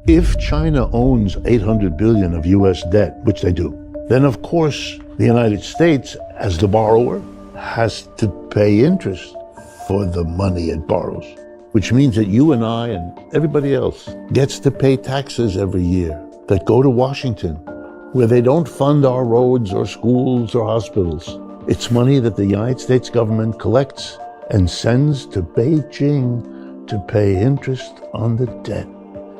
If China owns 800 billion of US debt, which they do, then of course the United States, as the borrower, has to pay interest for the money it borrows, which means that you and I and everybody else gets to pay taxes every year that go to Washington, where they don't fund our roads or schools or hospitals. It's money that the United States government collects and sends to Beijing to pay interest on the debt,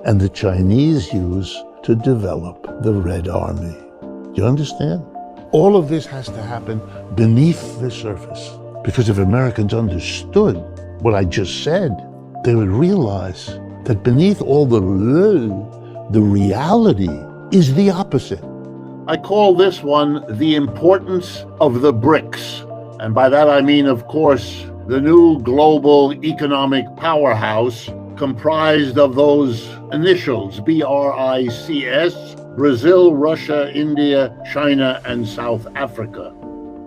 and the Chinese use to develop the Red Army. Do you understand? All of this has to happen beneath the surface, because if Americans understood what I just said, they would realize that beneath all the reality is the opposite. I call this one the importance of the BRICS. And by that I mean, of course, the new global economic powerhouse comprised of those initials, BRICS, Brazil, Russia, India, China, and South Africa.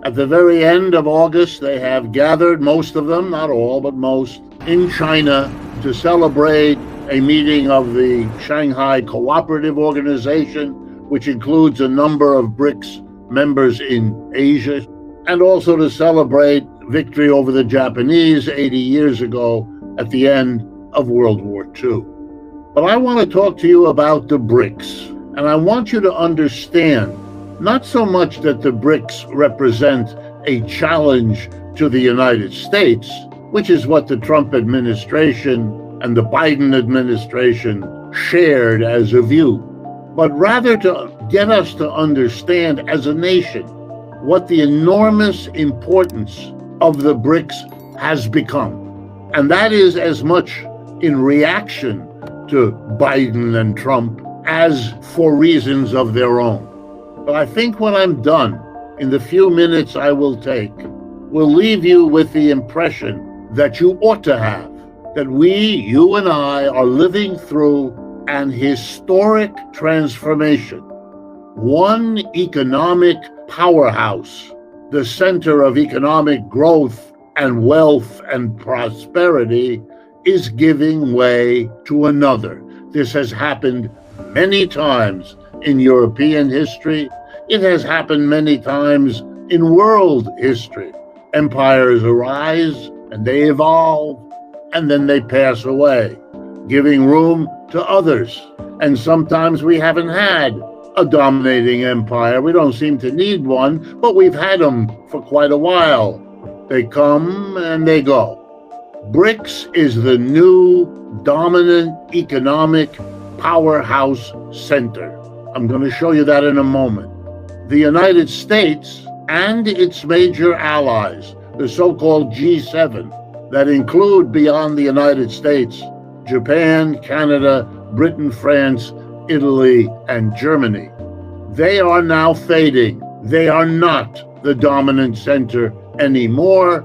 At the very end of August, they have gathered, most of them, not all, but most, in China to celebrate a meeting of the Shanghai Cooperative Organization, which includes a number of BRICS members in Asia, and also to celebrate victory over the Japanese 80 years ago at the end of World War II. But I want to talk to you about the BRICS, and I want you to understand not so much that the BRICS represent a challenge to the United States, which is what the Trump administration and the Biden administration shared as a view, but rather to get us to understand as a nation what the enormous importance of the BRICS has become. And that is as much in reaction to Biden and Trump as for reasons of their own. But I think when I'm done, in the few minutes I will take, will leave you with the impression that you ought to have, that we, you and I, are living through an historic transformation. One economic powerhouse, the center of economic growth and wealth and prosperity, is giving way to another. This has happened many times in European history. It has happened many times in world history. Empires arise and they evolve, and then they pass away, giving room to others. And sometimes we haven't had a dominating empire. We don't seem to need one, but we've had them for quite a while. They come and they go. BRICS is the new dominant economic powerhouse center. I'm going to show you that in a moment. The United States and its major allies, the so-called G7, that include beyond the United States, Japan, Canada, Britain, France, Italy, and Germany. They are now fading. They are not the dominant center anymore,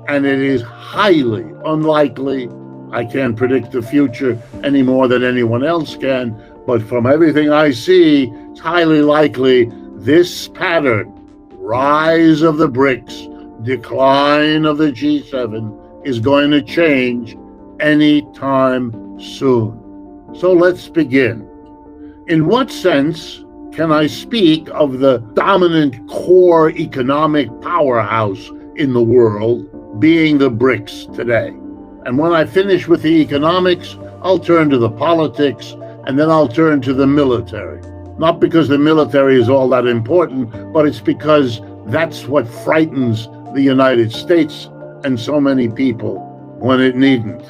and it is highly unlikely. I can't predict the future any more than anyone else can, but from everything I see, it's highly likely this pattern, rise of the BRICS, decline of the G7, is going to change anytime soon. So let's begin. In what sense can I speak of the dominant core economic powerhouse in the world being the BRICS today? And when I finish with the economics, I'll turn to the politics, and then I'll turn to the military. Not because the military is all that important, but it's because that's what frightens the United States and so many people when it needn't.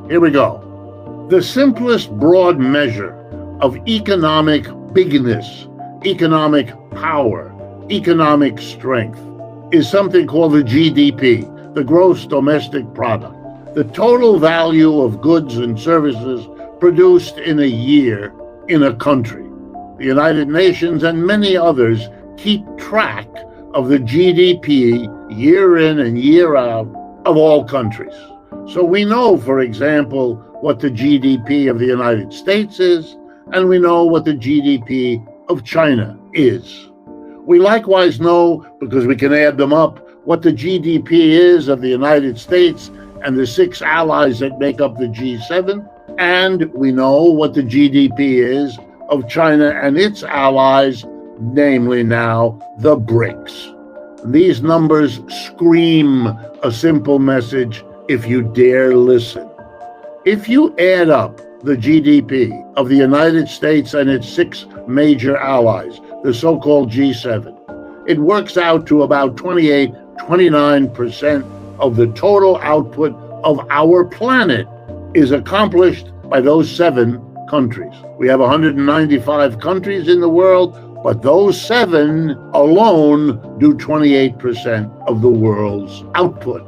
Here we go. The simplest broad measure of economic bigness, economic power, economic strength is something called the GDP, the gross domestic product, the total value of goods and services produced in a year in a country. The United Nations and many others keep track of the GDP year in and year out of all countries. So we know, for example, what the GDP of the United States is, and we know what the GDP of China is. We likewise know, because we can add them up, what the GDP is of the United States and the 6 allies that make up the G7, And we know what the GDP is of China and its allies, namely now the BRICS. These numbers scream a simple message if you dare listen. If you add up the GDP of the United States and its 6 major allies, the so-called G7, it works out to about 29% of the total output of our planet is accomplished by those 7 countries. We have 195 countries in the world, but those 7 alone do 28% of the world's output.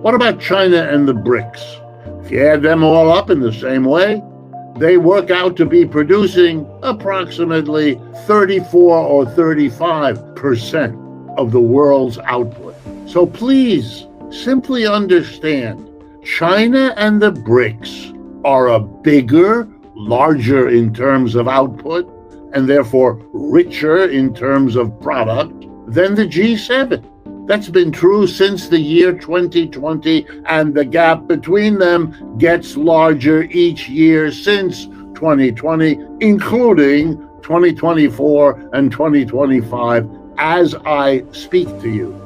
What about China and the BRICS? If you add them all up in the same way, they work out to be producing approximately 34 or 35% of the world's output. So please simply understand, China and the BRICS are a bigger, larger in terms of output, and therefore richer in terms of product than the G7. That's been true since the year 2020, and the gap between them gets larger each year since 2020, including 2024 and 2025, as I speak to you.